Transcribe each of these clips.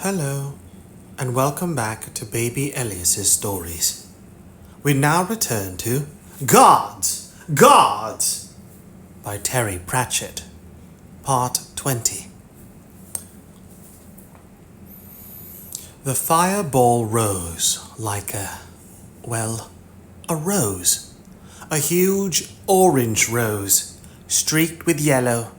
Hello, and welcome back to Baby Elias's stories. We now return to Gods! Gods! By Terry Pratchett, Part 20. The fireball rose like a rose. A huge orange rose, streaked with yellow.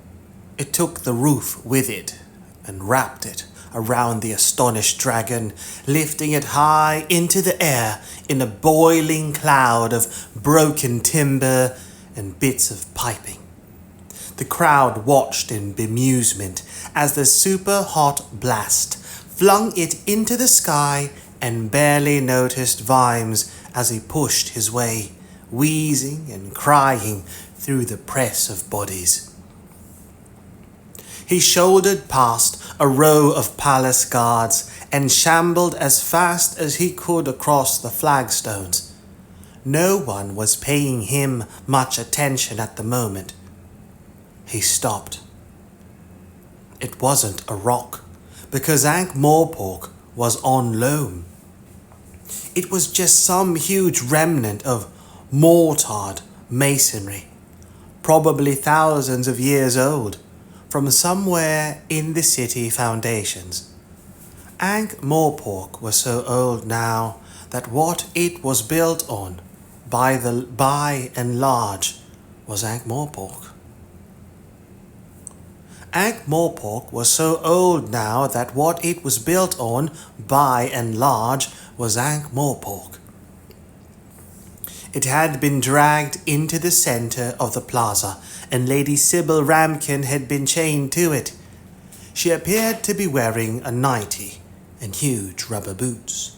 It took the roof with it and wrapped it around the astonished dragon, lifting it high into the air in a boiling cloud of broken timber and bits of piping. The crowd watched in bemusement as the super-hot blast flung it into the sky and barely noticed Vimes as he pushed his way, wheezing and crying through the press of bodies. He shouldered past a row of palace guards and shambled as fast as he could across the flagstones. No one was paying him much attention at the moment. He stopped. It wasn't a rock, because Ankh-Morpork was on loam. It was just some huge remnant of mortared masonry, probably thousands of years old, from somewhere in the city foundations. Ankh-Morpork was so old now that what it was built on, by and large, was Ankh-Morpork. Ankh-Morpork was so old now that what it was built on, by and large, was Ankh-Morpork. It had been dragged into the center of the plaza, and Lady Sybil Ramkin had been chained to it. She appeared to be wearing a nightie and huge rubber boots.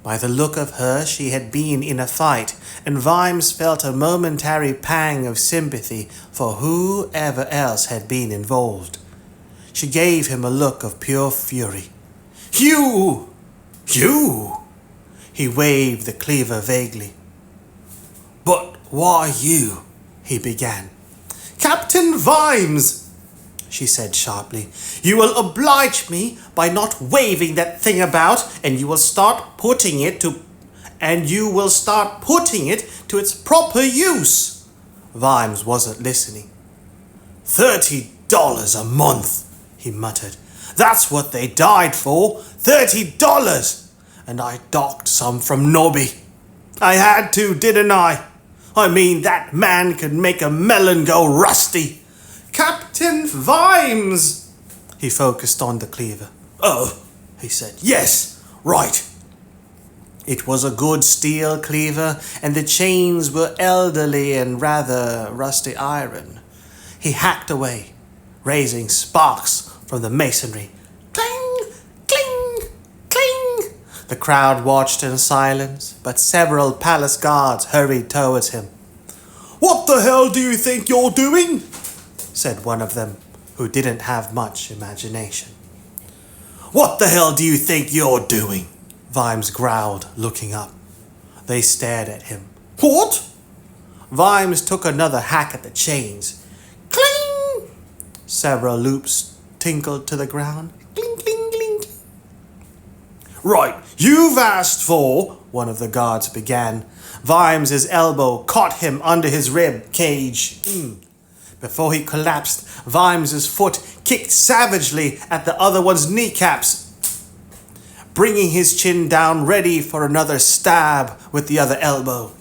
By the look of her, she had been in a fight, and Vimes felt a momentary pang of sympathy for whoever else had been involved. She gave him a look of pure fury. You! You! He waved the cleaver vaguely. But why you? He began. Captain Vimes, she said sharply, you will oblige me by not waving that thing about, and you will start putting it to its proper use. Vimes wasn't listening. $30 a month, he muttered. That's what they died for, $30. And I docked some from Nobby. I had to, didn't I? I mean, that man could make a melon go rusty. Captain Vimes! He focused on the cleaver. Oh, he said. Yes, right. It was a good steel cleaver, and the chains were elderly and rather rusty iron. He hacked away, raising sparks from the masonry. Cling, cling, cling. The crowd watched in silence, but several palace guards hurried towards him. What the hell do you think you're doing? Said one of them, who didn't have much imagination. What the hell do you think you're doing? Vimes growled, looking up. They stared at him. What? Vimes took another hack at the chains. Cling! Several loops tinkled to the ground. Cling, cling, cling. Right, you've asked for, one of the guards began. Vimes's elbow caught him under his rib cage. Before he collapsed, Vimes's foot kicked savagely at the other one's kneecaps, bringing his chin down ready for another stab with the other elbow.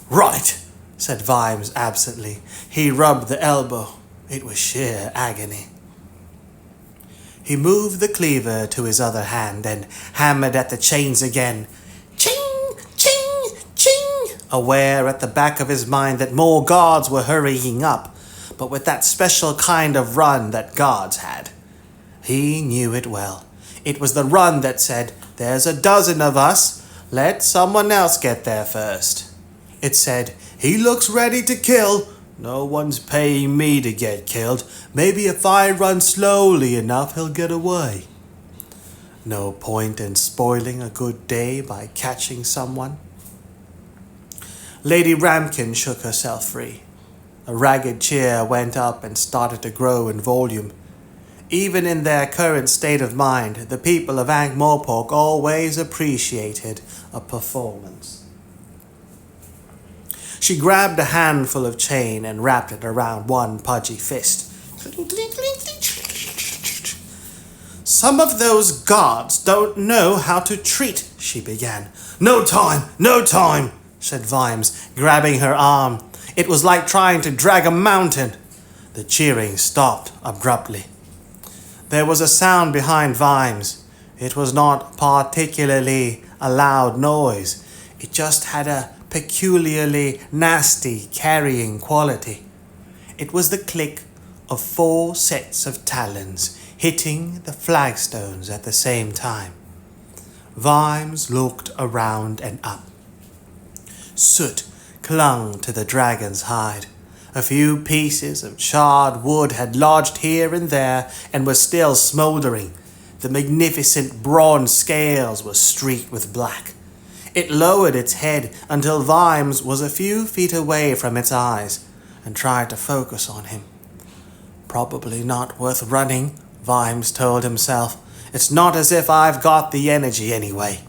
Right, said Vimes absently. He rubbed the elbow. It was sheer agony. He moved the cleaver to his other hand and hammered at the chains again. Ching, ching, ching, aware at the back of his mind that more guards were hurrying up, but with that special kind of run that guards had. He knew it well. It was the run that said, there's a dozen of us, let someone else get there first. It said, he looks ready to kill. No one's paying me to get killed. Maybe if I run slowly enough, he'll get away. No point in spoiling a good day by catching someone. Lady Ramkin shook herself free. A ragged cheer went up and started to grow in volume. Even in their current state of mind, the people of Ankh-Morpork always appreciated a performance. She grabbed a handful of chain and wrapped it around one pudgy fist. "Some of those guards don't know how to treat," she began. No time, said Vimes, grabbing her arm. It was like trying to drag a mountain. The cheering stopped abruptly. There was a sound behind Vimes. It was not particularly a loud noise. It just had a peculiarly nasty carrying quality. It was the click of 4 sets of talons hitting the flagstones at the same time. Vimes looked around and up. Soot clung to the dragon's hide. A few pieces of charred wood had lodged here and there and were still smouldering. The magnificent bronze scales were streaked with black. It lowered its head until Vimes was a few feet away from its eyes and tried to focus on him. Probably not worth running, Vimes told himself. It's not as if I've got the energy anyway.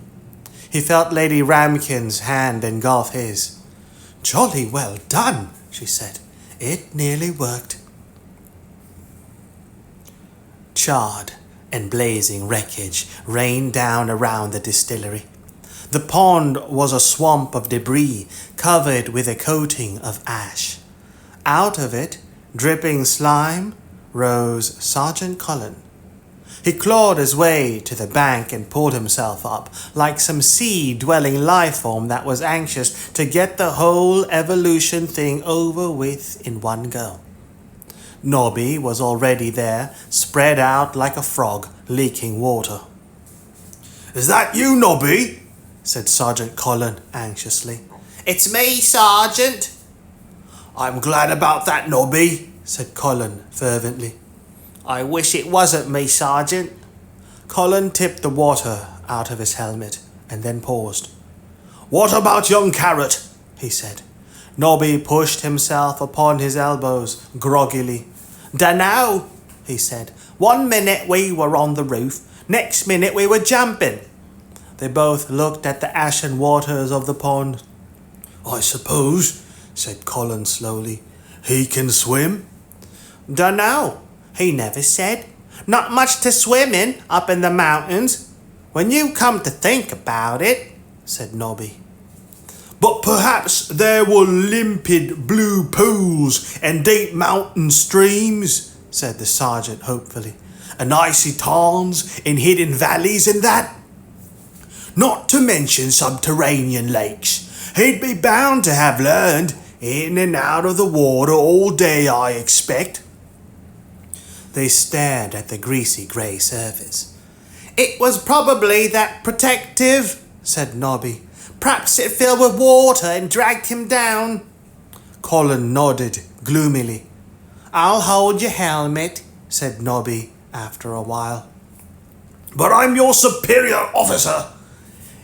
He felt Lady Ramkin's hand engulf his. Jolly well done, she said. It nearly worked. Charred and blazing wreckage rained down around the distillery. The pond was a swamp of debris covered with a coating of ash. Out of it, dripping slime, rose Sergeant Cullen. He clawed his way to the bank and pulled himself up, like some sea-dwelling life form that was anxious to get the whole evolution thing over with in one go. Nobby was already there, spread out like a frog, leaking water. "Is that you, Nobby?" said Sergeant Cullen anxiously. "It's me, Sergeant." "I'm glad about that, Nobby," said Cullen fervently. "I wish it wasn't me, Sergeant." Cullen tipped the water out of his helmet and then paused. "What about young Carrot?" he said. Nobby pushed himself upon his elbows groggily. "Dunno," he said. "One minute we were on the roof, next minute we were jumping." They both looked at the ashen waters of the pond. "I suppose," said Cullen slowly, "he can swim?" "Dunno. He never said. Not much to swim in up in the mountains. When you come to think about it," said Nobby. "But perhaps there were limpid blue pools and deep mountain streams," said the sergeant hopefully, "and icy tarns in hidden valleys and that. Not to mention subterranean lakes. He'd be bound to have learned, in and out of the water all day, I expect." They stared at the greasy grey surface. "It was probably that protective," said Nobby. "Perhaps it filled with water and dragged him down." Colin nodded gloomily. "I'll hold your helmet," said Nobby after a while. "But I'm your superior officer."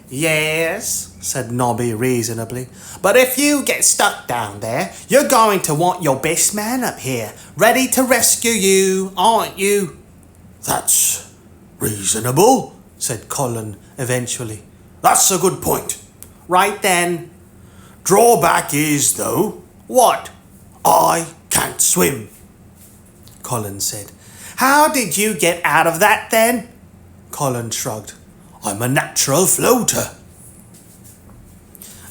"Yes," said Nobby reasonably. "But if you get stuck down there, you're going to want your best man up here, ready to rescue you, aren't you?" "That's reasonable," said Colin eventually. "That's a good point." "Right then." "Drawback is, though." "What?" "I can't swim," Colin said. "How did you get out of that then?" Colin shrugged. "I'm a natural floater."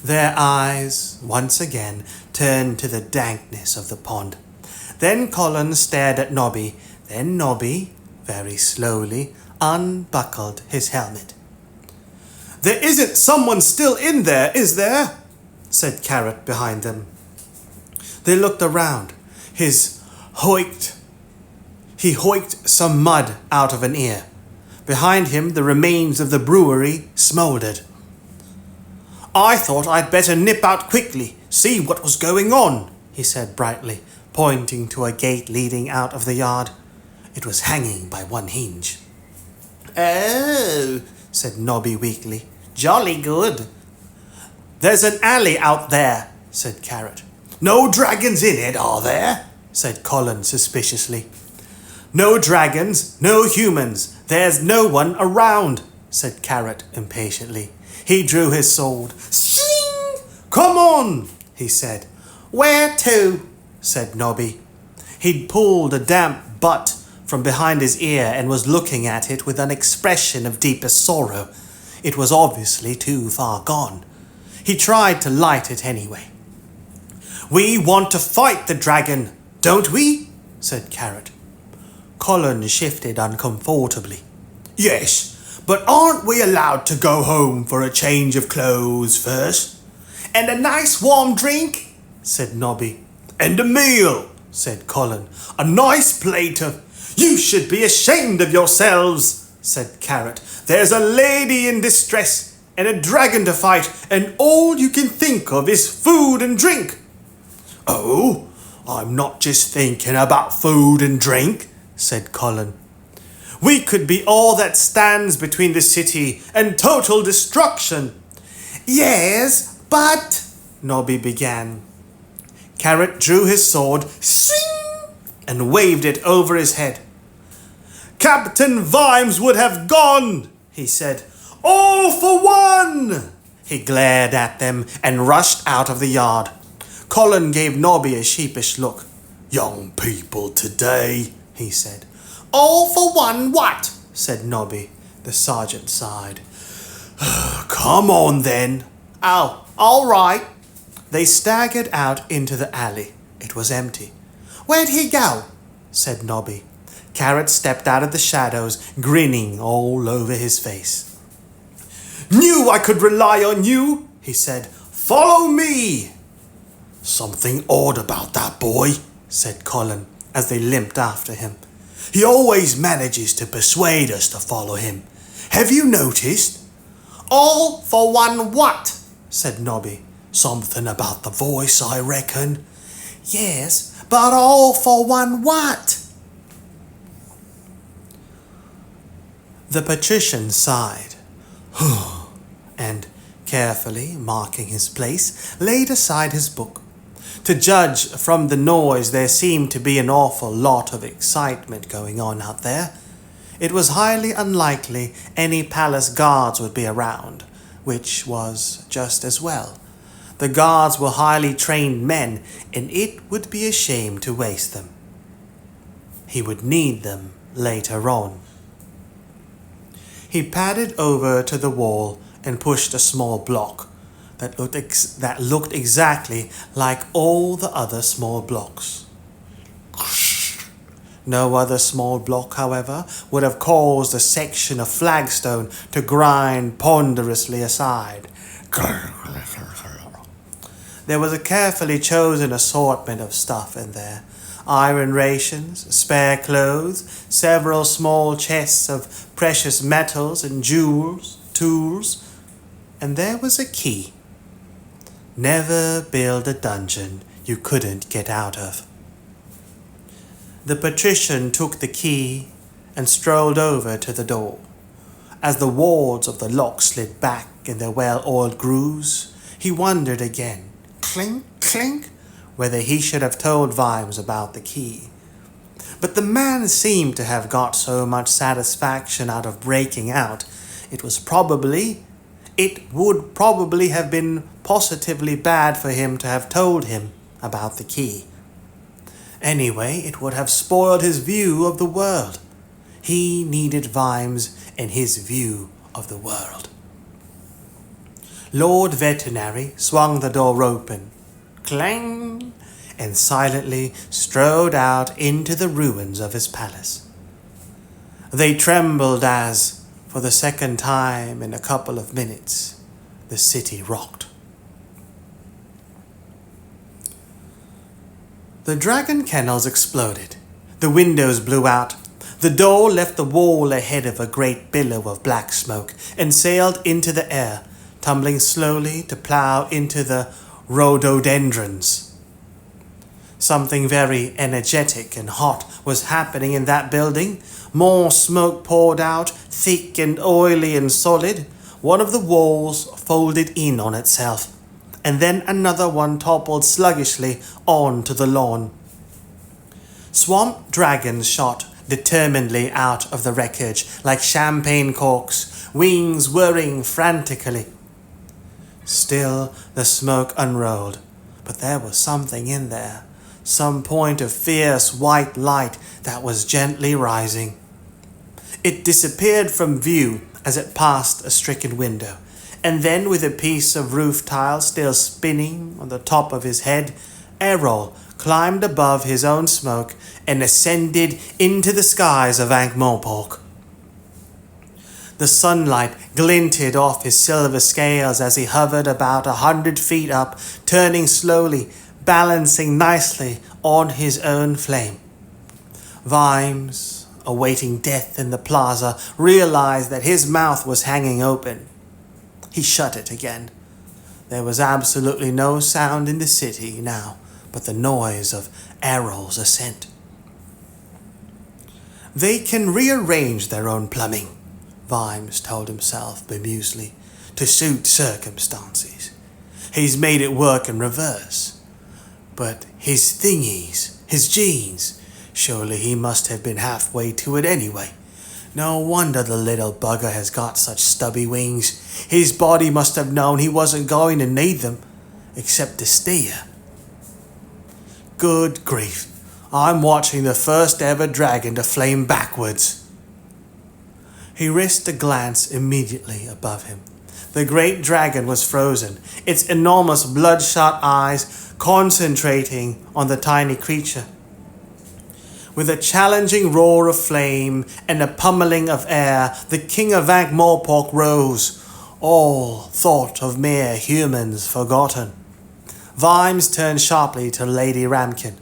Their eyes, once again, turned to the dankness of the pond. Then Colin stared at Nobby. Then Nobby, very slowly, unbuckled his helmet. "There isn't someone still in there, is there?" said Carrot behind them. They looked around. He hoiked some mud out of an ear. Behind him, the remains of the brewery smouldered. "I thought I'd better nip out quickly, see what was going on," he said brightly, pointing to a gate leading out of the yard. It was hanging by one hinge. "Oh," said Nobby weakly. "Jolly good." "There's an alley out there," said Carrot. "No dragons in it, are there?" said Colin suspiciously. No dragons, no humans, there's no one around, said Carrot impatiently. He drew his sword. Sling! Come on, he said. Where to? Said Nobby. He'd pulled a damp butt from behind his ear and was looking at it with an expression of deepest sorrow. It was obviously too far gone. He tried to light it anyway. We want to fight the dragon, don't we? Said Carrot. Colin shifted uncomfortably. Yes, but aren't we allowed to go home for a change of clothes first? And a nice warm drink? Said Nobby. And a meal, said Colin. A nice plate of... You should be ashamed of yourselves, said Carrot. There's a lady in distress and a dragon to fight, and all you can think of is food and drink. Oh, I'm not just thinking about food and drink, said Colin. We could be all that stands between the city and total destruction. Yes, but... Nobby began. Carrot drew his sword, swing, and waved it over his head. Captain Vimes would have gone, he said. All for one! He glared at them and rushed out of the yard. Colin gave Nobby a sheepish look. Young people today, he said. All for one what? Said Nobby. The sergeant sighed. Come on then. Oh, all right. They staggered out into the alley. It was empty. Where'd he go? Said Nobby. Carrot stepped out of the shadows, grinning all over his face. Knew I could rely on you, he said. Follow me. Something odd about that boy, said Colin, as they limped after him. He always manages to persuade us to follow him. Have you noticed? All for one what? Said Nobby. Something about the voice, I reckon. Yes, but all for one what? The patrician sighed, and, carefully marking his place, laid aside his book. To judge from the noise, there seemed to be an awful lot of excitement going on out there. It was highly unlikely any palace guards would be around, which was just as well. The guards were highly trained men, and it would be a shame to waste them. He would need them later on. He padded over to the wall and pushed a small block that looked exactly like all the other small blocks. No other small block, however, would have caused a section of flagstone to grind ponderously aside. There was a carefully chosen assortment of stuff in there. Iron rations, spare clothes, several small chests of precious metals and jewels, tools, and there was a key. Never build a dungeon you couldn't get out of. The patrician took the key and strolled over to the door. As the wards of the lock slid back in their well-oiled grooves, he wondered again, clink, clink, whether he should have told Vimes about the key. But the man seemed to have got so much satisfaction out of breaking out, it would probably have been positively bad for him to have told him about the key. Anyway, it would have spoiled his view of the world. He needed Vimes and his view of the world. Lord Veterinary swung the door open, clang, and silently strode out into the ruins of his palace. They trembled as, for the second time in a couple of minutes, the city rocked. The dragon kennels exploded. The windows blew out. The door left the wall ahead of a great billow of black smoke and sailed into the air, tumbling slowly to plow into the rhododendrons. Something very energetic and hot was happening in that building. More smoke poured out, thick and oily and solid. One of the walls folded in on itself, and then another one toppled sluggishly onto the lawn. Swamp dragons shot determinedly out of the wreckage like champagne corks, wings whirring frantically. Still the smoke unrolled, but there was something in there, some point of fierce white light that was gently rising. It disappeared from view as it passed a stricken window, and then with a piece of roof tile still spinning on the top of his head, Errol climbed above his own smoke and ascended into the skies of Ankh-Morpork. The sunlight glinted off his silver scales as he hovered about 100 feet up, turning slowly, balancing nicely on his own flame. Vimes, awaiting death in the plaza, realized that his mouth was hanging open. He shut it again. There was absolutely no sound in the city now but the noise of Errol's ascent. They can rearrange their own plumbing, Vimes told himself bemusedly, to suit circumstances. He's made it work in reverse. But his thingies, his genes, surely he must have been halfway to it anyway. No wonder the little bugger has got such stubby wings. His body must have known he wasn't going to need them, except to steer. Good grief, I'm watching the first ever dragon to flame backwards. He risked a glance immediately above him. The great dragon was frozen, its enormous bloodshot eyes concentrating on the tiny creature. With a challenging roar of flame and a pummeling of air, the king of Ankh-Morpork rose, all thought of mere humans forgotten. Vimes turned sharply to Lady Ramkin.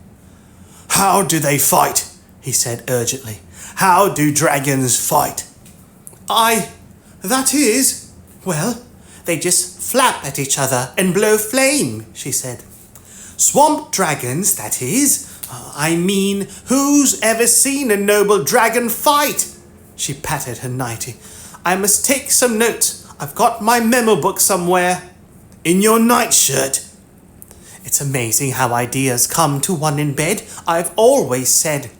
"How do they fight?" he said urgently. "How do dragons fight?" That is, well, they just flap at each other and blow flame," she said. "Swamp dragons, that is. Who's ever seen a noble dragon fight?" She patted her nightie. "I must take some notes. I've got my memo book somewhere." "In your nightshirt?" "It's amazing how ideas come to one in bed, I've always said."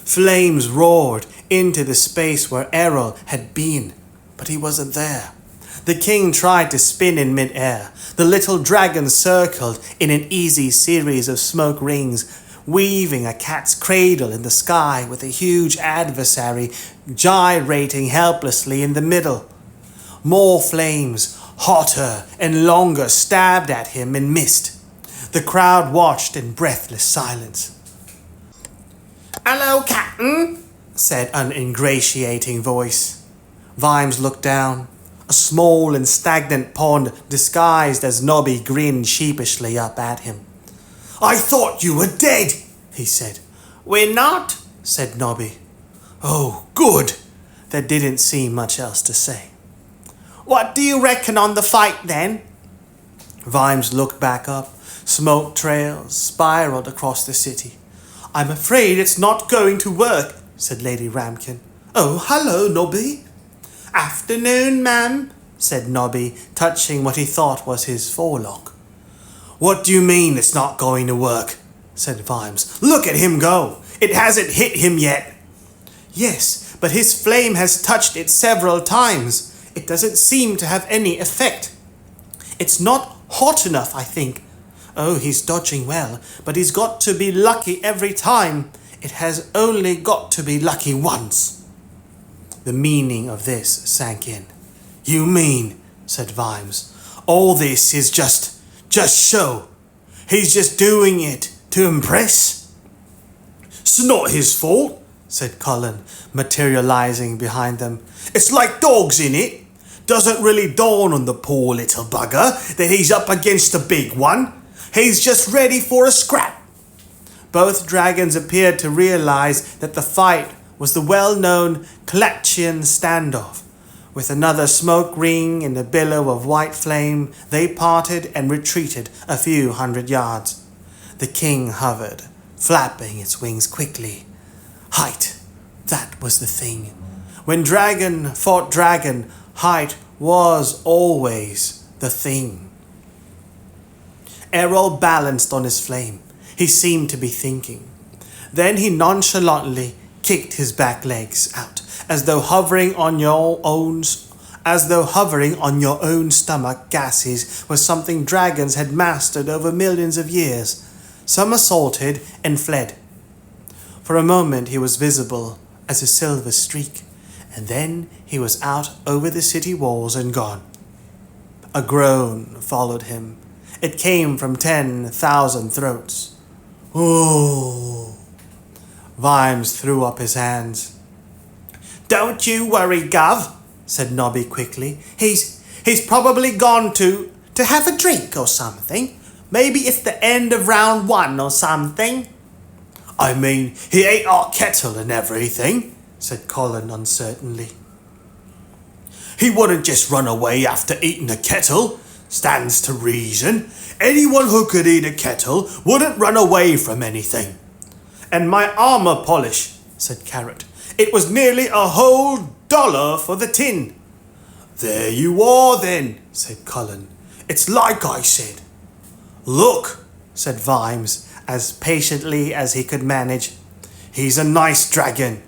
Flames roared into the space where Errol had been, but he wasn't there. The king tried to spin in mid-air. The little dragon circled in an easy series of smoke rings, weaving a cat's cradle in the sky with a huge adversary gyrating helplessly in the middle. More flames, hotter and longer, stabbed at him and missed. The crowd watched in breathless silence. "Hello, Captain," said an ingratiating voice. Vimes looked down. A small and stagnant pond disguised as Nobby grinned sheepishly up at him. "I thought you were dead," he said. "We're not," said Nobby. "Oh, good." There didn't seem much else to say. "What do you reckon on the fight, then?" Vimes looked back up. Smoke trails spiraled across the city. "I'm afraid it's not going to work," said Lady Ramkin. "Oh, hello, Nobby." "Afternoon, ma'am," said Nobby, touching what he thought was his forelock. "What do you mean it's not going to work?" said Vimes. "Look at him go. It hasn't hit him yet." "Yes, but his flame has touched it several times. It doesn't seem to have any effect. It's not hot enough, I think. Oh, he's dodging well, but he's got to be lucky every time. It has only got to be lucky once." The meaning of this sank in. "You mean," said Vimes, "all this is just show? He's just doing it to impress?" "It's not his fault," said Colin, materializing behind them. "It's like dogs in it. Doesn't really dawn on the poor little bugger that he's up against a big one. He's just ready for a scrap." Both dragons appeared to realize that the fight was the well-known Klatchian standoff. With another smoke ring and a billow of white flame, they parted and retreated a few hundred yards. The king hovered, flapping its wings quickly. Height, that was the thing. When dragon fought dragon, height was always the thing. Errol balanced on his flame. He seemed to be thinking. Then he nonchalantly kicked his back legs out, as though hovering on your own stomach gases was something dragons had mastered over millions of years. Somersaulted and fled. For a moment he was visible as a silver streak, and then he was out over the city walls and gone. A groan followed him. It came from 10,000 throats. Oh! Vimes threw up his hands. "Don't you worry, Gov," said Nobby quickly. He's probably gone to have a drink or something. Maybe it's the end of round 1 or something." "I mean, he ate our kettle and everything," said Colin uncertainly. "He wouldn't just run away after eating a kettle. Stands to reason. Anyone who could eat a kettle wouldn't run away from anything." "And my armor polish," said Carrot. "It was nearly a whole $1 for the tin." "There you are then," said Colin. "It's like I said." "Look," said Vimes, as patiently as he could manage. "He's a nice dragon.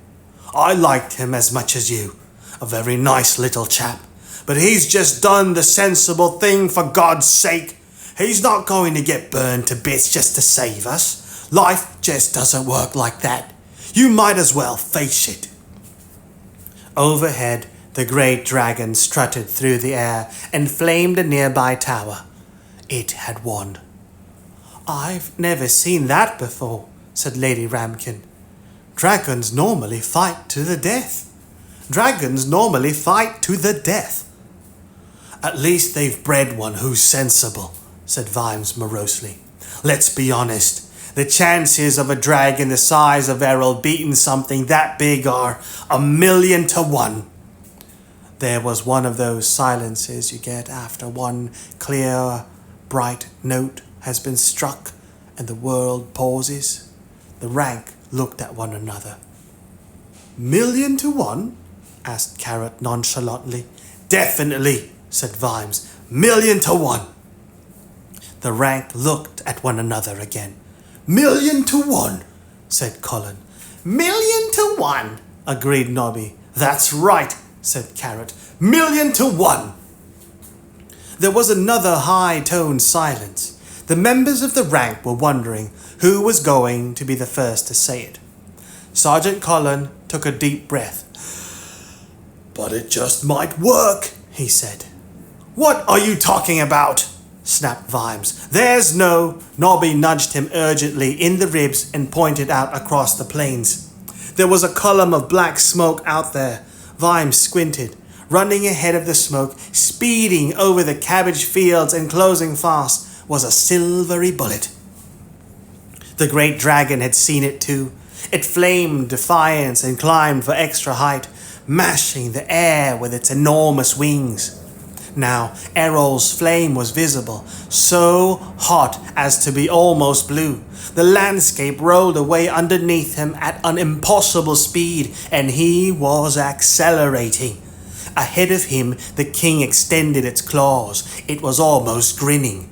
I liked him as much as you. A very nice little chap. But he's just done the sensible thing, for God's sake. He's not going to get burned to bits just to save us. Life just doesn't work like that. You might as well face it." Overhead, the great dragon strutted through the air and flamed a nearby tower. It had won. "I've never seen that before," said Lady Ramkin. "Dragons normally fight to the death. Dragons normally fight to the death." "At least they've bred one who's sensible," said Vimes morosely. "Let's be honest. The chances of a dragon the size of Errol beating something that big are 1,000,000 to 1. There was one of those silences you get after one clear, bright note has been struck and the world pauses. The rank looked at one another. "1,000,000 to 1? asked Carrot nonchalantly. "Definitely," said Vimes. "1,000,000 to 1. The rank looked at one another again. "1,000,000 to 1, said Colin. "1,000,000 to 1, agreed Nobby. "That's right," said Carrot. "1,000,000 to 1. There was another high-toned silence. The members of the rank were wondering who was going to be the first to say it. Sergeant Colin took a deep breath. "But it just might work," he said. "What are you talking about?" snapped Vimes. "There's no..." Nobby nudged him urgently in the ribs and pointed out across the plains. There was a column of black smoke out there. Vimes squinted. Running ahead of the smoke, speeding over the cabbage fields and closing fast, was a silvery bullet. The great dragon had seen it too. It flamed defiance and climbed for extra height, mashing the air with its enormous wings. Now Errol's flame was visible, so hot as to be almost blue. The landscape rolled away underneath him at an impossible speed, and he was accelerating. Ahead of him, the king extended its claws. It was almost grinning.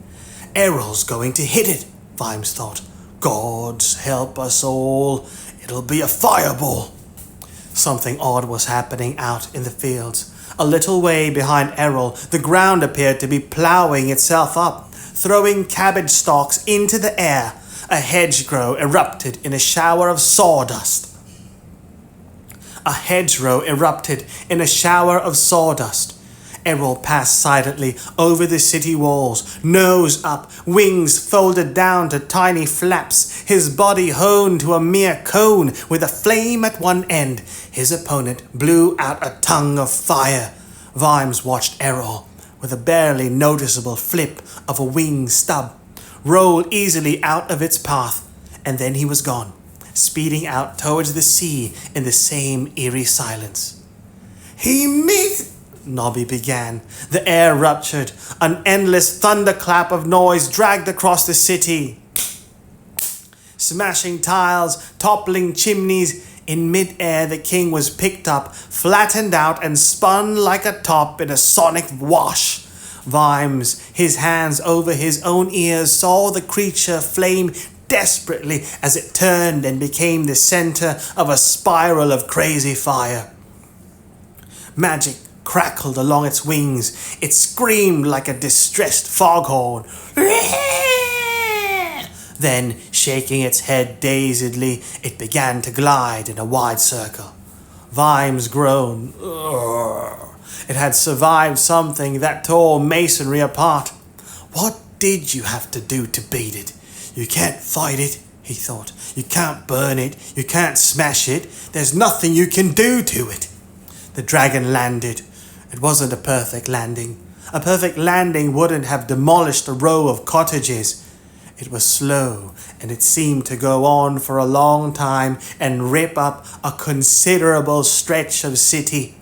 Errol's going to hit it, Vimes thought. Gods help us all. It'll be a fireball. Something odd was happening out in the fields. A little way behind Errol, the ground appeared to be ploughing itself up, throwing cabbage stalks into the air. A hedgerow erupted in a shower of sawdust. Errol passed silently over the city walls, nose up, wings folded down to tiny flaps, his body honed to a mere cone with a flame at one end. His opponent blew out a tongue of fire. Vimes watched Errol, with a barely noticeable flip of a wing stub, roll easily out of its path, and then he was gone, speeding out towards the sea in the same eerie silence. "He missed," Nobby began. The air ruptured. An endless thunderclap of noise dragged across the city. Smashing tiles, toppling chimneys. In mid-air, the king was picked up, flattened out, and spun like a top in a sonic wash. Vimes, his hands over his own ears, saw the creature flame desperately as it turned and became the center of a spiral of crazy fire. Magic crackled along its wings. It screamed like a distressed foghorn. Then, shaking its head dazedly, it began to glide in a wide circle. Vimes groaned. It had survived something that tore masonry apart. What did you have to do to beat it? You can't fight it, he thought. You can't burn it. You can't smash it. There's nothing you can do to it. The dragon landed. It wasn't a perfect landing. A perfect landing wouldn't have demolished a row of cottages. It was slow, and it seemed to go on for a long time and rip up a considerable stretch of city.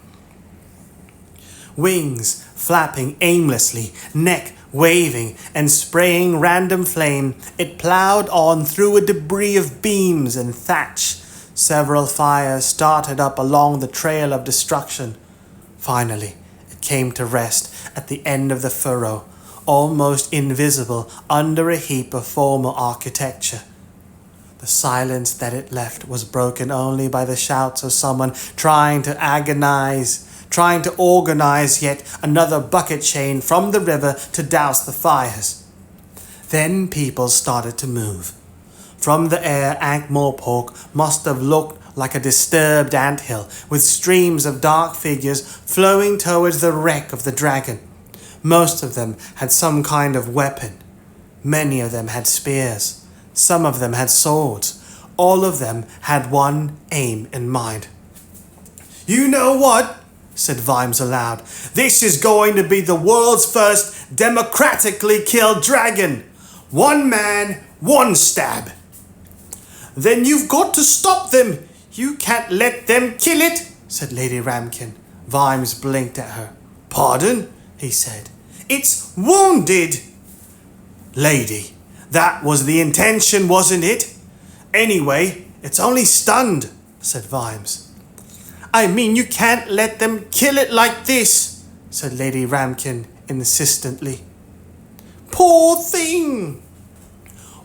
Wings flapping aimlessly, neck waving and spraying random flame, it plowed on through a debris of beams and thatch. Several fires started up along the trail of destruction. Finally, it came to rest at the end of the furrow, almost invisible under a heap of former architecture. The silence that it left was broken only by the shouts of someone trying to organize yet another bucket chain from the river to douse the fires. Then people started to move. From the air, Ankh-Morpork must have looked like a disturbed anthill, with streams of dark figures flowing towards the wreck of the dragon. Most of them had some kind of weapon. Many of them had spears. Some of them had swords. All of them had one aim in mind. "You know what?" said Vimes aloud. "This is going to be the world's first democratically killed dragon. One man, one stab." "Then you've got to stop them. You can't let them kill it," said Lady Ramkin. Vimes blinked at her. "Pardon?" he said. "It's wounded." "Lady, that was the intention, wasn't it?" "Anyway, it's only stunned," said Vimes. "I mean, you can't let them kill it like this," said Lady Ramkin insistently. "Poor thing."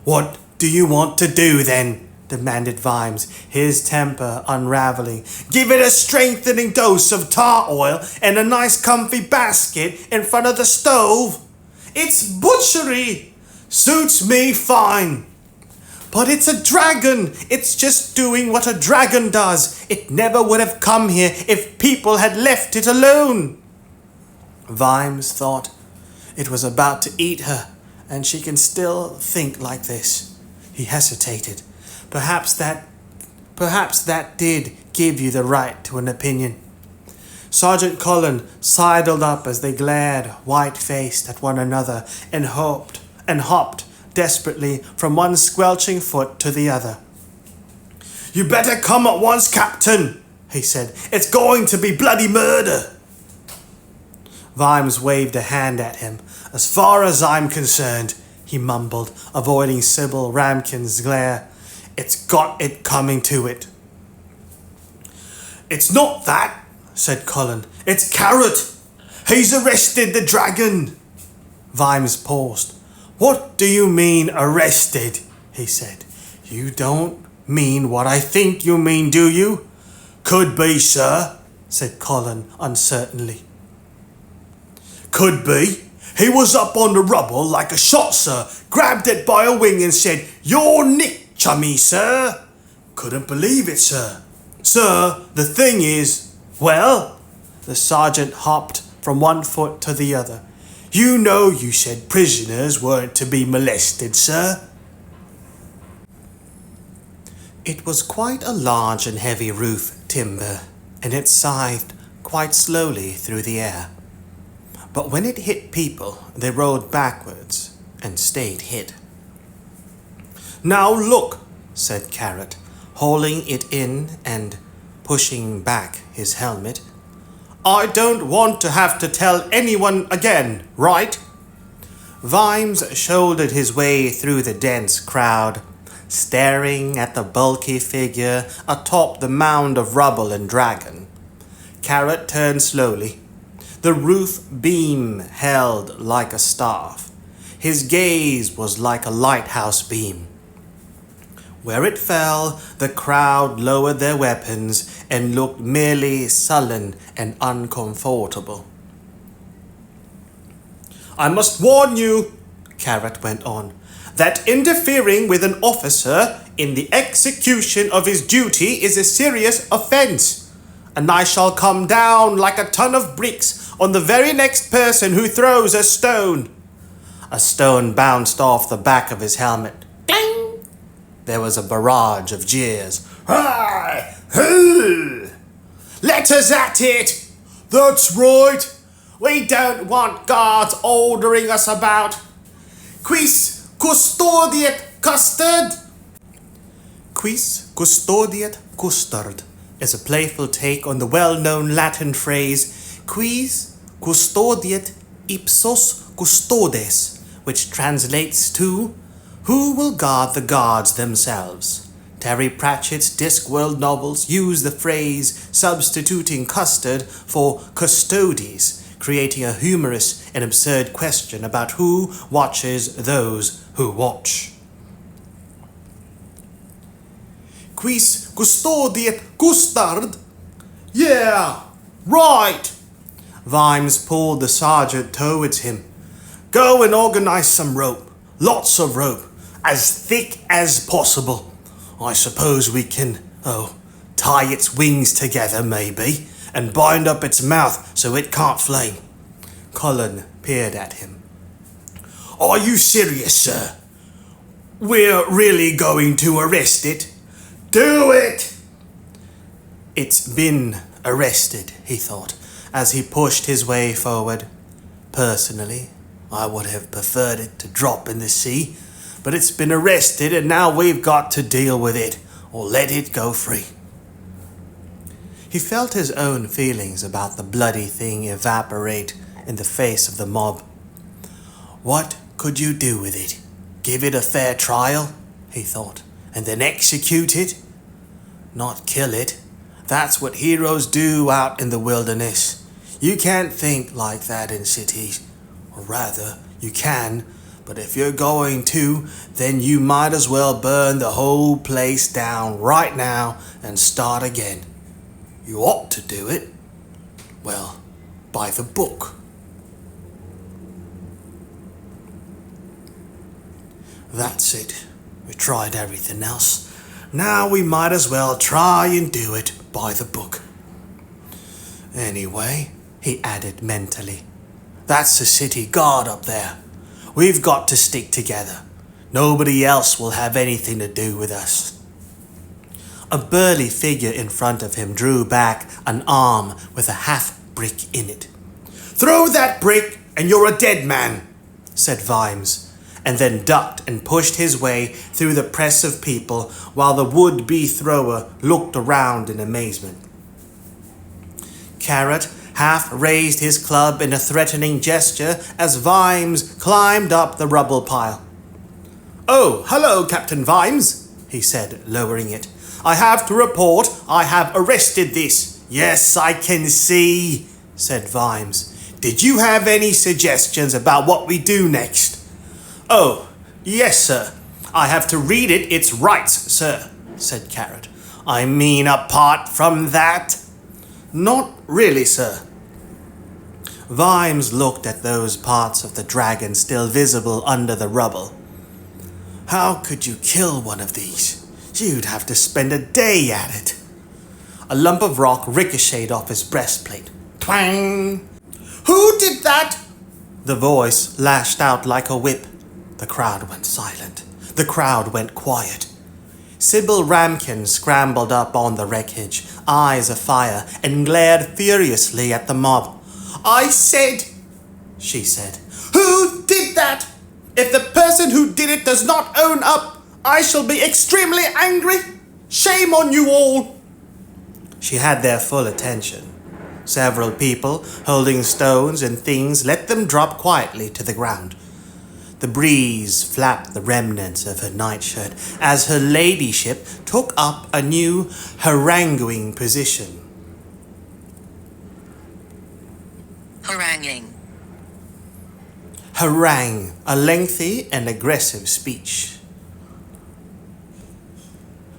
"What do you want to do then?" demanded Vimes, his temper unraveling. "Give it a strengthening dose of tar oil and a nice comfy basket in front of the stove?" "It's butchery." "Suits me fine." "But it's a dragon. It's just doing what a dragon does. It never would have come here if people had left it alone." Vimes thought it was about to eat her, and she can still think like this. He hesitated. Perhaps that did give you the right to an opinion. Sergeant Cullen sidled up as they glared white-faced at one another and hopped desperately from one squelching foot to the other. "You better come at once, Captain," he said. "It's going to be bloody murder." Vimes waved a hand at him. "As far as I'm concerned," he mumbled, avoiding Sybil Ramkin's glare, "it's got it coming to it." "It's not that," said Cullen. "It's Carrot. He's arrested the dragon." Vimes paused. "What do you mean, arrested?" he said. "You don't mean what I think you mean, do you?" "Could be, sir," said Cullen uncertainly. "Could be. He was up on the rubble like a shot, sir, grabbed it by a wing and said, 'You're Nick, chummy, sir.' Couldn't believe it, sir. Sir, the thing is..." "Well?" The sergeant hopped from one foot to the other. "You know you said prisoners weren't to be molested, sir." It was quite a large and heavy roof timber, and it scythed quite slowly through the air. But when it hit people, they rolled backwards and stayed hit. "Now look," said Carrot, hauling it in and pushing back his helmet. "I don't want to have to tell anyone again, right?" Vimes shouldered his way through the dense crowd, staring at the bulky figure atop the mound of rubble and dragon. Carrot turned slowly. The roof beam held like a staff. His gaze was like a lighthouse beam. Where it fell, the crowd lowered their weapons and looked merely sullen and uncomfortable. "I must warn you," Carrot went on, "that interfering with an officer in the execution of his duty is a serious offense, and I shall come down like a ton of bricks on the very next person who throws a stone." A stone bounced off the back of his helmet. Clang! There was a barrage of jeers. "Hi! Hoo! Let us at it! That's right! We don't want guards ordering us about. Quis custodiet custard?" Quis custodiet custard is a playful take on the well-known Latin phrase quis custodiet ipsos custodes, which translates to "Who will guard the guards themselves?" Terry Pratchett's Discworld novels use the phrase substituting custard for custodes, creating a humorous and absurd question about who watches those who watch. "Quis custodiet custard?" "Yeah, right!" Vimes pulled the sergeant towards him. "Go and organize some rope. Lots of rope. As thick as possible. I suppose we can, tie its wings together maybe, and bind up its mouth so it can't flame." Cullen peered at him. "Are you serious, sir? We're really going to arrest it? Do it!" "It's been arrested," he thought, as he pushed his way forward. "Personally, I would have preferred it to drop in the sea, but it's been arrested and now we've got to deal with it, or let it go free." He felt his own feelings about the bloody thing evaporate in the face of the mob. What could you do with it? Give it a fair trial, he thought, and then execute it? Not kill it. That's what heroes do out in the wilderness. You can't think like that in cities. Or rather, you can, but if you're going to, then you might as well burn the whole place down right now and start again. You ought to do it, well, by the book. That's it. We tried everything else. Now we might as well try and do it by the book. Anyway, he added mentally, that's the city guard up there. We've got to stick together. Nobody else will have anything to do with us. A burly figure in front of him drew back an arm with a half-brick in it. "Throw that brick and you're a dead man," said Vimes, and then ducked and pushed his way through the press of people while the would-be thrower looked around in amazement. Carrot half raised his club in a threatening gesture as Vimes climbed up the rubble pile. "Oh, hello, Captain Vimes," he said, lowering it. "I have to report I have arrested this." "Yes, I can see," said Vimes. "Did you have any suggestions about what we do next?" "Oh, yes, sir. I have to read it its rights, sir," said Carrot. "I mean, apart from that?" "Not really, sir." Vimes looked at those parts of the dragon still visible under the rubble. "How could you kill one of these? You'd have to spend a day at it." A lump of rock ricocheted off his breastplate. Twang! "Who did that?" The voice lashed out like a whip. The crowd went silent. The crowd went quiet. Sybil Ramkin scrambled up on the wreckage, eyes afire, and glared furiously at the mob. "I said," she said, "who did that? If the person who did it does not own up, I shall be extremely angry. Shame on you all." She had their full attention. Several people, holding stones and things, let them drop quietly to the ground. The breeze flapped the remnants of her nightshirt as her ladyship took up a new haranguing position. Haranguing. Harangue, a lengthy and aggressive speech.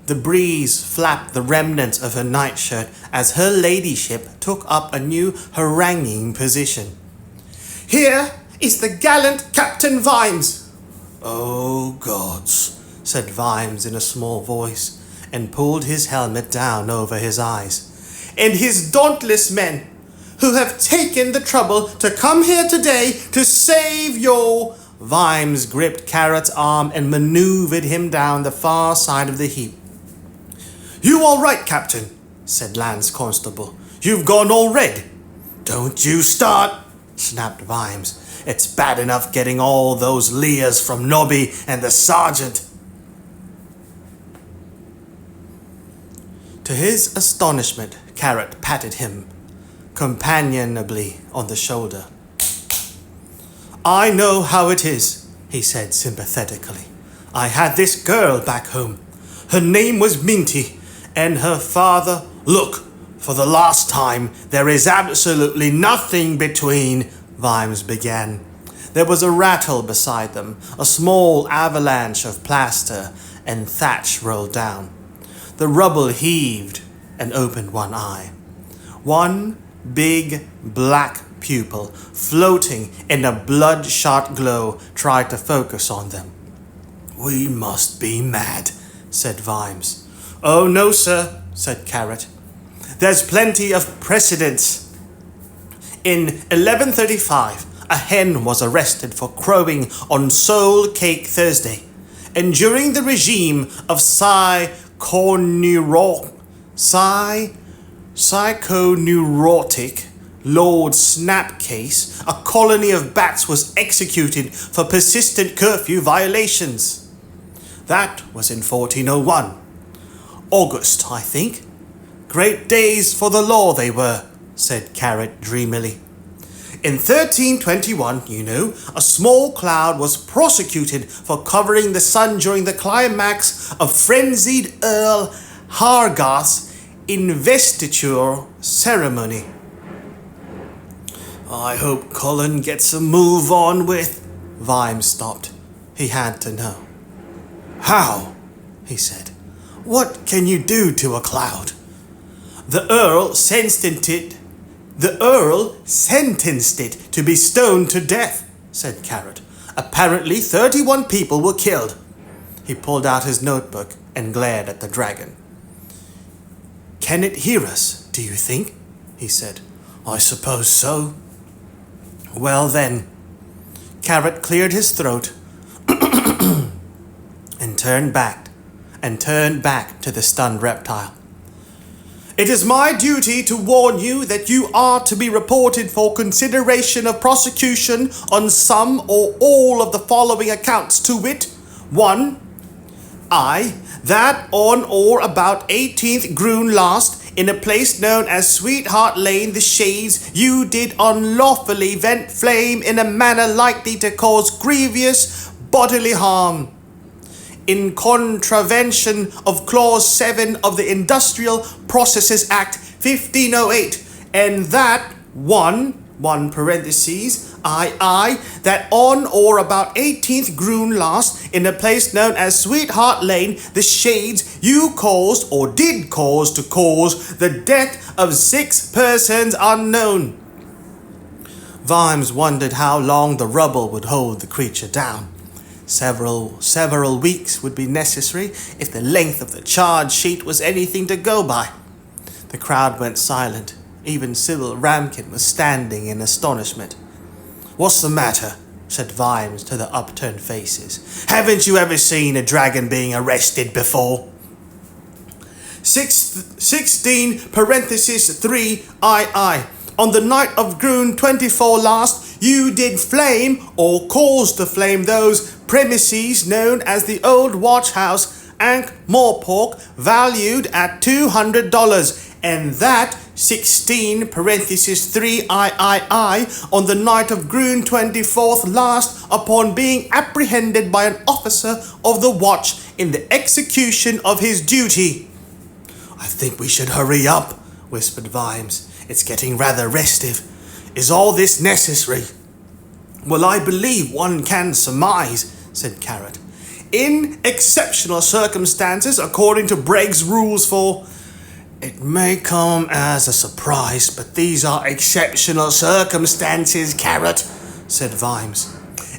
The breeze flapped the remnants of her nightshirt as her ladyship took up a new haranguing position. "Here is the gallant Captain Vimes." "Oh, gods," said Vimes in a small voice, and pulled his helmet down over his eyes. "And his dauntless men, who have taken the trouble to come here today to save your—" Vimes gripped Carrot's arm and maneuvered him down the far side of the heap. "You all right, Captain?" said Lance Constable. "You've gone all red." "Don't you start," snapped Vimes. "It's bad enough getting all those leers from Nobby and the sergeant." To his astonishment, Carrot patted him companionably on the shoulder. "I know how it is," he said sympathetically. "I had this girl back home. Her name was Minty, and her father— Look, for the last time, there is absolutely nothing between—" Vimes began. There was a rattle beside them, a small avalanche of plaster, and thatch rolled down. The rubble heaved and opened one eye. One big black pupil, floating in a bloodshot glow, tried to focus on them. "We must be mad," said Vimes. "Oh, no, sir," said Carrot. "There's plenty of precedence. In 1135, a hen was arrested for crowing on Soul Cake Thursday, and during the regime of psychoneurotic Lord Snapcase, a colony of bats was executed for persistent curfew violations. That was in 1401. August, I think. Great days for the law they were," said Carrot dreamily. "In 1321, you know, a small cloud was prosecuted for covering the sun during the climax of frenzied Earl Hargarth's investiture ceremony." "I hope Colin gets a move on with—" Vimes stopped. He had to know. "How?" he said. "What can you do to a cloud?" The Earl sentenced it to be stoned to death," said Carrot. "Apparently 31 people were killed." He pulled out his notebook and glared at the dragon. "Can it hear us, do you think?" he said. "I suppose so." "Well then." Carrot cleared his throat and turned back to the stunned reptile. "It is my duty to warn you that you are to be reported for consideration of prosecution on some or all of the following accounts, to wit: 1. That on or about 18th Grune last, in a place known as Sweetheart Lane, the Shades, you did unlawfully vent flame in a manner likely to cause grievous bodily harm, in contravention of Clause 7 of the Industrial Processes Act 1508, and that 1 parentheses, that on or about 18th Grune last, in a place known as Sweetheart Lane, the Shades, you caused or did cause to cause the death of 6 persons unknown." Vimes wondered how long the rubble would hold the creature down. Several weeks would be necessary if the length of the charge sheet was anything to go by. The crowd went silent. Even Sybil Ramkin was standing in astonishment. "What's the matter?" said Vimes to the upturned faces. "Haven't you ever seen a dragon being arrested before?" 16 parentheses 3 On the night of Grune 24 last, you did flame or caused to flame those premises known as the Old Watch House, Ankh-Morpork, valued at $200, and that 16 parentheses 3 on the night of Grune 24th last, upon being apprehended by an officer of the watch in the execution of his duty. "I think we should hurry up," whispered Vimes. "It's getting rather restive. Is all this necessary?" "Well, I believe one can surmise," said Carrot. in exceptional circumstances, according to Bregg's rules for... It may come as a surprise, but these are exceptional circumstances, Carrot, said Vimes.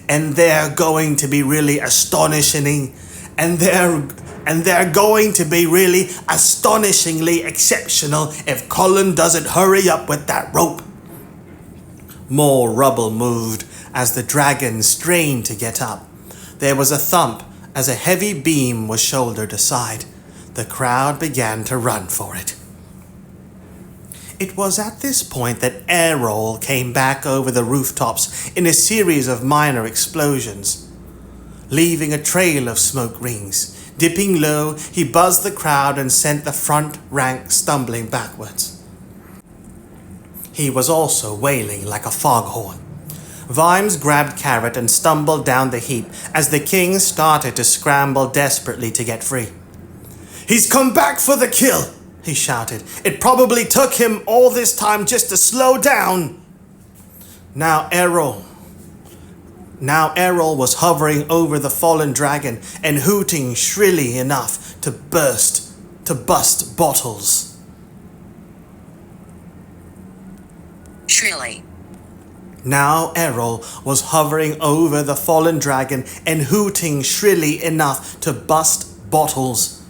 And they're going to be really astonishing, and they're going to be really astonishingly exceptional if Colin doesn't hurry up with that rope. More rubble moved as the dragon strained to get up. There was a thump as a heavy beam was shouldered aside. The crowd began to run for it. It was at this point that Errol came back over the rooftops in a series of minor explosions, leaving a trail of smoke rings. Dipping low, he buzzed the crowd and sent the front rank stumbling backwards. He was also wailing like a foghorn. Vimes grabbed Carrot and stumbled down the heap as the king started to scramble desperately to get free. "He's come back for the kill," he shouted. "It probably took him all this time just to slow down." Now Errol was hovering over the fallen dragon and hooting shrilly enough to bust bottles. Shrilly. Now Errol was hovering over the fallen dragon and hooting shrilly enough to bust bottles.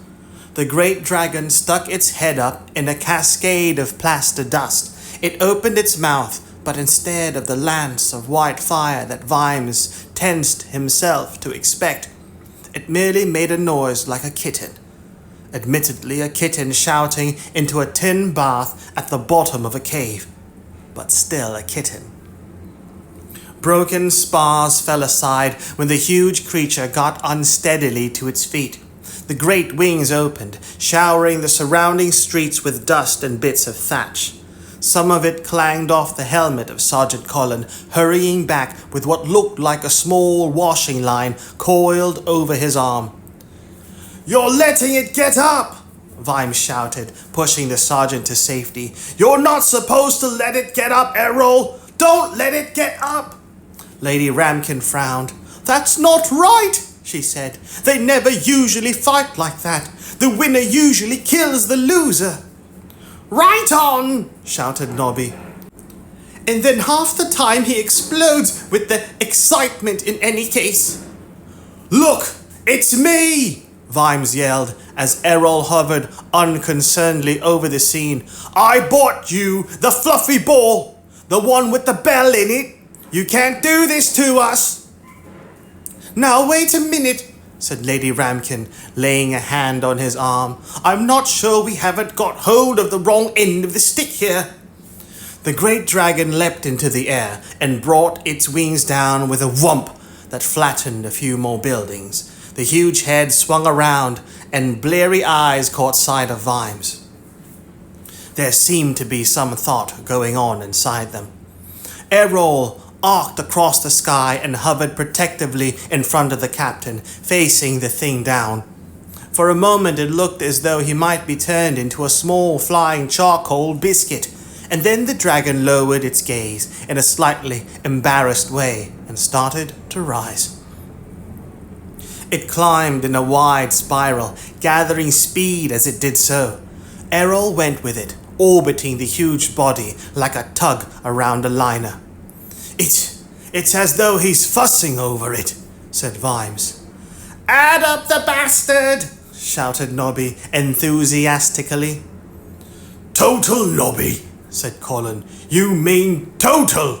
The great dragon stuck its head up in a cascade of plaster dust. It opened its mouth, but instead of the lance of white fire that Vimes tensed himself to expect, it merely made a noise like a kitten. Admittedly, a kitten shouting into a tin bath at the bottom of a cave, but still a kitten. Broken spars fell aside when the huge creature got unsteadily to its feet. The great wings opened, showering the surrounding streets with dust and bits of thatch. Some of it clanged off the helmet of Sergeant Colin, hurrying back with what looked like a small washing line coiled over his arm. "You're letting it get up!" Vimes shouted, pushing the sergeant to safety. "You're not supposed to let it get up, Errol! Don't let it get up!" Lady Ramkin frowned. "That's not right," she said. "They never usually fight like that. The winner usually kills the loser." "Right on!" shouted Nobby. "And then half the time he explodes with the excitement in any case." "Look, it's me!" Vimes yelled as Errol hovered unconcernedly over the scene. "I bought you the fluffy ball, the one with the bell in it. You can't do this to us." "Now wait a minute," said Lady Ramkin, laying a hand on his arm. "I'm not sure we haven't got hold of the wrong end of the stick here." The great dragon leapt into the air and brought its wings down with a whomp that flattened a few more buildings. The huge head swung around and bleary eyes caught sight of Vimes. There seemed to be some thought going on inside them. Errol arced across the sky and hovered protectively in front of the captain, facing the thing down. For a moment it looked as though he might be turned into a small flying charcoal biscuit, and then the dragon lowered its gaze in a slightly embarrassed way and started to rise. It climbed in a wide spiral, gathering speed as it did so. Errol went with it, orbiting the huge body like a tug around a liner. It's as though he's fussing over it," said Vimes. "Add up the bastard!" shouted Nobby enthusiastically. "Total, Nobby," said Colin. "You mean total."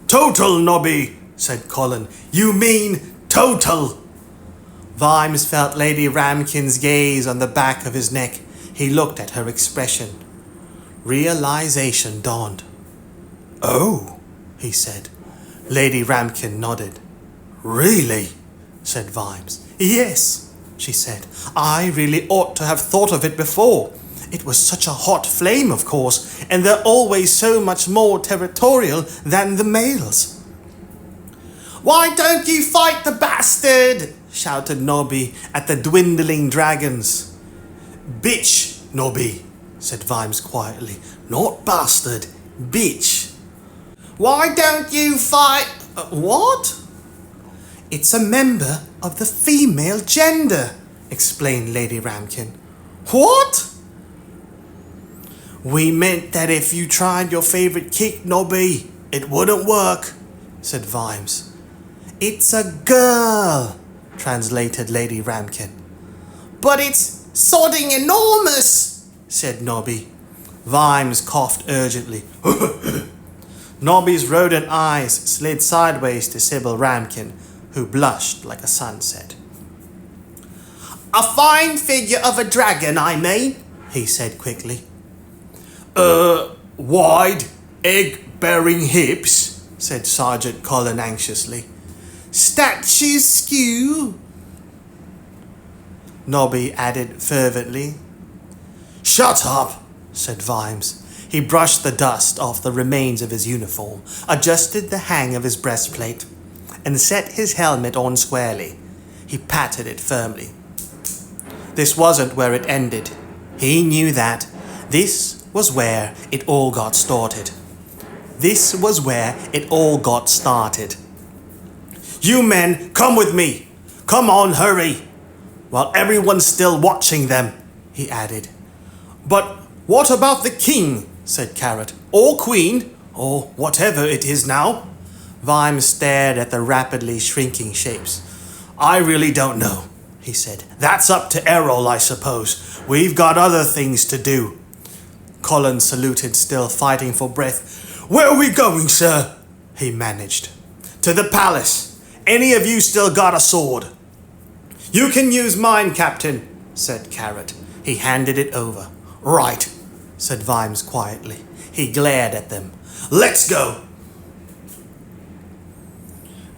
"Total, Nobby," said Colin. "You mean total." Vimes felt Lady Ramkin's gaze on the back of his neck. He looked at her expression. Realization dawned. "Oh," he said. Lady Ramkin nodded. "Really?" said Vimes. "Yes," she said. "I really ought to have thought of it before. It was such a hot flame, of course, and they're always so much more territorial than the males." "Why don't you fight the bastard?" shouted Nobby at the dwindling dragons. "Bitch, Nobby," said Vimes quietly. "Not bastard, bitch." "Why don't you fight..." "What?" It's a member of the female gender, explained Lady Ramkin. What? We meant that if you tried your favorite kick, Nobby, it wouldn't work, said Vimes. It's a girl, translated Lady Ramkin. But it's sodding enormous, said Nobby. Vimes coughed urgently. Nobby's rodent eyes slid sideways to Sybil Ramkin, who blushed like a sunset. A fine figure of a dragon, I mean, he said quickly. Wide, egg-bearing hips, said Sergeant Colin anxiously. Statues skew, Nobby added fervently. Shut up, said Vimes. He brushed the dust off the remains of his uniform, adjusted the hang of his breastplate, and set his helmet on squarely. He patted it firmly. This wasn't where it ended. He knew that. This was where it all got started. This was where it all got started. You men, come with me. Come on, hurry. While everyone's still watching them, he added. But what about the king? Said Carrot. Or queen, or whatever it is now. Vimes stared at the rapidly shrinking shapes. I really don't know, he said. That's up to Errol, I suppose. We've got other things to do. Colin saluted, still fighting for breath. Where are we going, sir? He managed. To the palace. Any of you still got a sword? You can use mine, Captain, said Carrot. He handed it over. Right, said Vimes quietly. He glared at them. Let's go!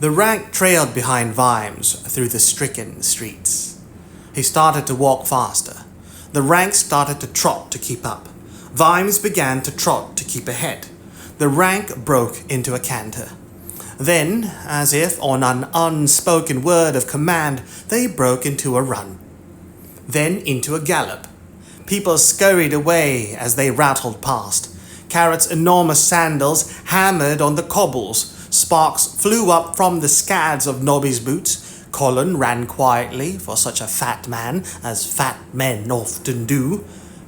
The rank trailed behind Vimes through the stricken streets. He started to walk faster. The rank started to trot to keep up. Vimes began to trot to keep ahead. The rank broke into a canter. Then, as if on an unspoken word of command, they broke into a run. Then into a gallop. People scurried away as they rattled past. Carrot's enormous sandals hammered on the cobbles. Sparks flew up from the scads of Nobby's boots. Colin ran quietly, for such a fat man, as fat men often do,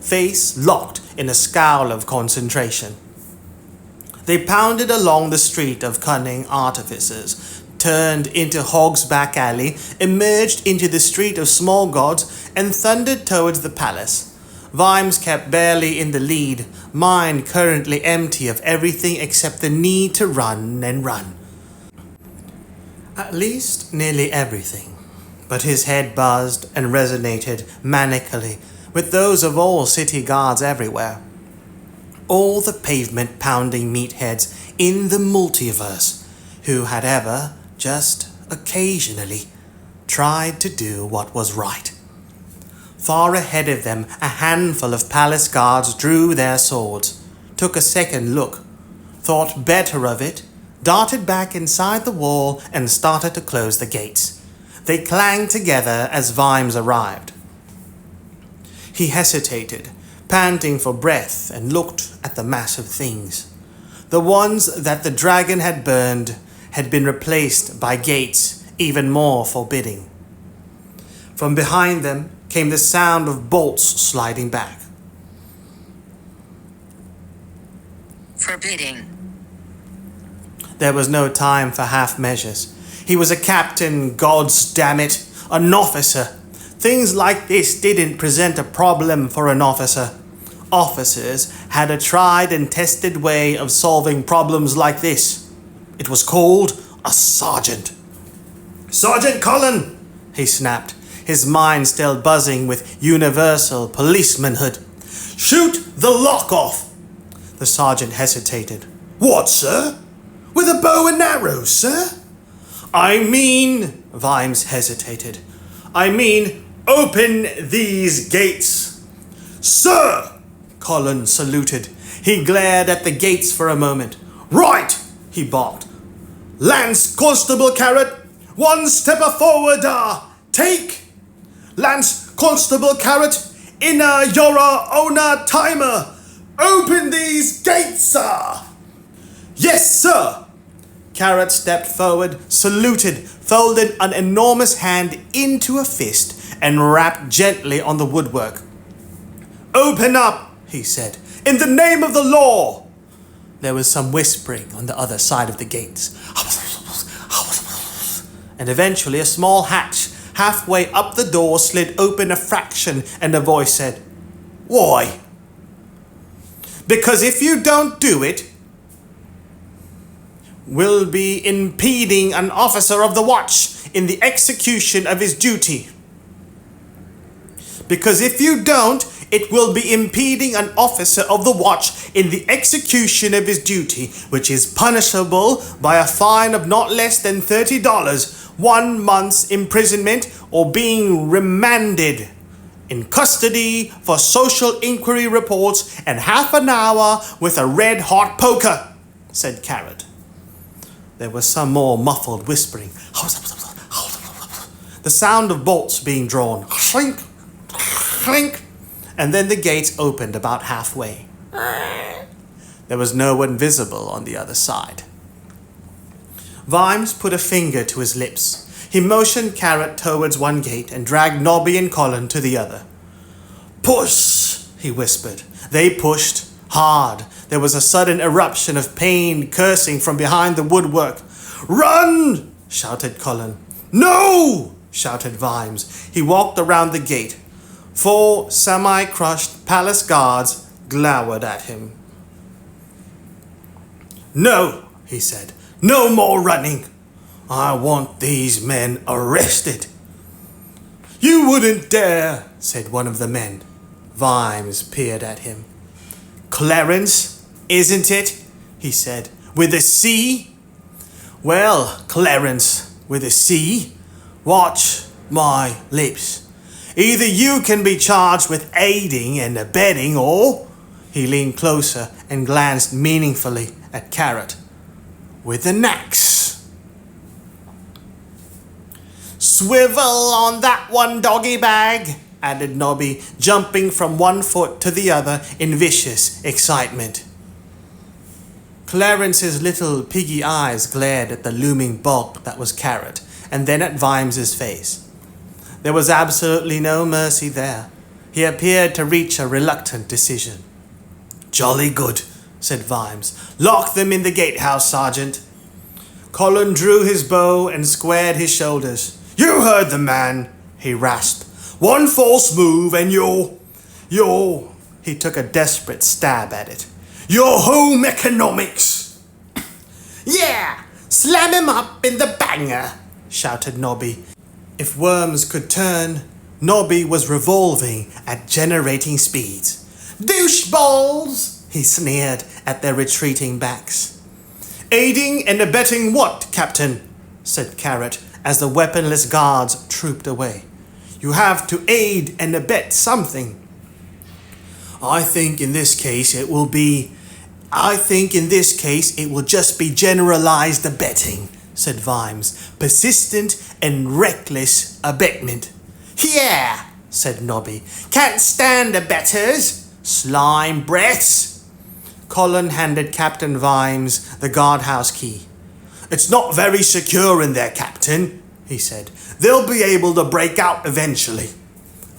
face locked in a scowl of concentration. They pounded along the street of cunning artificers, turned into Hog's Back Alley, emerged into the street of small gods, and thundered towards the palace. Vimes kept barely in the lead, mind currently empty of everything except the need to run and run. At least nearly everything. But his head buzzed and resonated manically with those of all city guards everywhere. All the pavement-pounding meatheads in the multiverse who had ever, just occasionally, tried to do what was right. Far ahead of them, a handful of palace guards drew their swords, took a second look, thought better of it, darted back inside the wall and started to close the gates. They clanged together as Vimes arrived. He hesitated, panting for breath, and looked at the massive things. The ones that the dragon had burned had been replaced by gates even more forbidding. From behind them came the sound of bolts sliding back. Forbidding. There was no time for half measures. He was a captain, gods damn it, an officer. Things like this didn't present a problem for an officer. Officers had a tried and tested way of solving problems like this. It was called a sergeant. Sergeant Colin, he snapped, his mind still buzzing with universal policemanhood. Shoot the lock off! The sergeant hesitated. What, sir? With a bow and arrows, sir? I mean, Vimes hesitated. I mean, open these gates. Sir! Colin saluted. He glared at the gates for a moment. Right, he barked. Lance Constable Carrot, one step forward, take! Lance Constable Carrot, inna yora ona timer, open these gates, sir! Yes, sir! Carrot stepped forward, saluted, folded an enormous hand into a fist, and rapped gently on the woodwork. "Open up," he said, "in the name of the law." There was some whispering on the other side of the gates. And eventually a small hatch halfway up the door slid open a fraction, and a voice said, "Why?" "Because if you don't do it, we'll be impeding an officer of the watch in the execution of his duty. Because if you don't, it will be impeding an officer of the watch in the execution of his duty, which is punishable by a fine of not less than $30, 1 month's imprisonment, or being remanded in custody for social inquiry reports and half an hour with a red-hot poker," said Carrot. There was some more muffled whispering. The sound of bolts being drawn. Clink, clink, and then the gates opened about halfway. There was no one visible on the other side. Vimes put a finger to his lips. He motioned Carrot towards one gate and dragged Nobby and Colin to the other. "Push," he whispered. They pushed hard. There was a sudden eruption of pained cursing from behind the woodwork. "Run!" shouted Colin. "No!" shouted Vimes. He walked around the gate. 4 semi-crushed palace guards glowered at him. "No," he said. "No more running. I want these men arrested." "You wouldn't dare," said one of the men. Vimes peered at him. "Clarence, isn't it?" he said. "With a C?" "Well, Clarence, with a C. Watch my lips. Either you can be charged with aiding and abetting, or," he leaned closer and glanced meaningfully at Carrot, "with an axe." "Swivel on that one, doggy bag," added Nobby, jumping from one foot to the other in vicious excitement. Clarence's little piggy eyes glared at the looming bulk that was Carrot, and then at Vimes's face. There was absolutely no mercy there. He appeared to reach a reluctant decision. "Jolly good," said Vimes. "Lock them in the gatehouse, Sergeant." Colin drew his bow and squared his shoulders. "You heard the man," he rasped. "One false move and you're... He took a desperate stab at it. "Your home economics." "Yeah, slam him up in the banger," shouted Nobby. If worms could turn, Nobby was revolving at generating speeds. "Doucheballs," he sneered at their retreating backs. "Aiding and abetting what, Captain?" said Carrot as the weaponless guards trooped away. "You have to aid and abet something." I think in this case it will just be generalized abetting," said Vimes. "Persistent and reckless abetment." "Yeah," said Nobby. "Can't stand abetters. Slime breaths." Colin handed Captain Vimes the guardhouse key. "It's not very secure in there, Captain," he said. "They'll be able to break out eventually."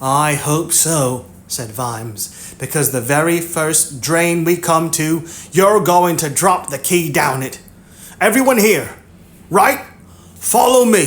"I hope so," said Vimes, "because the very first drain we come to, you're going to drop the key down it. Everyone here, right? Follow me."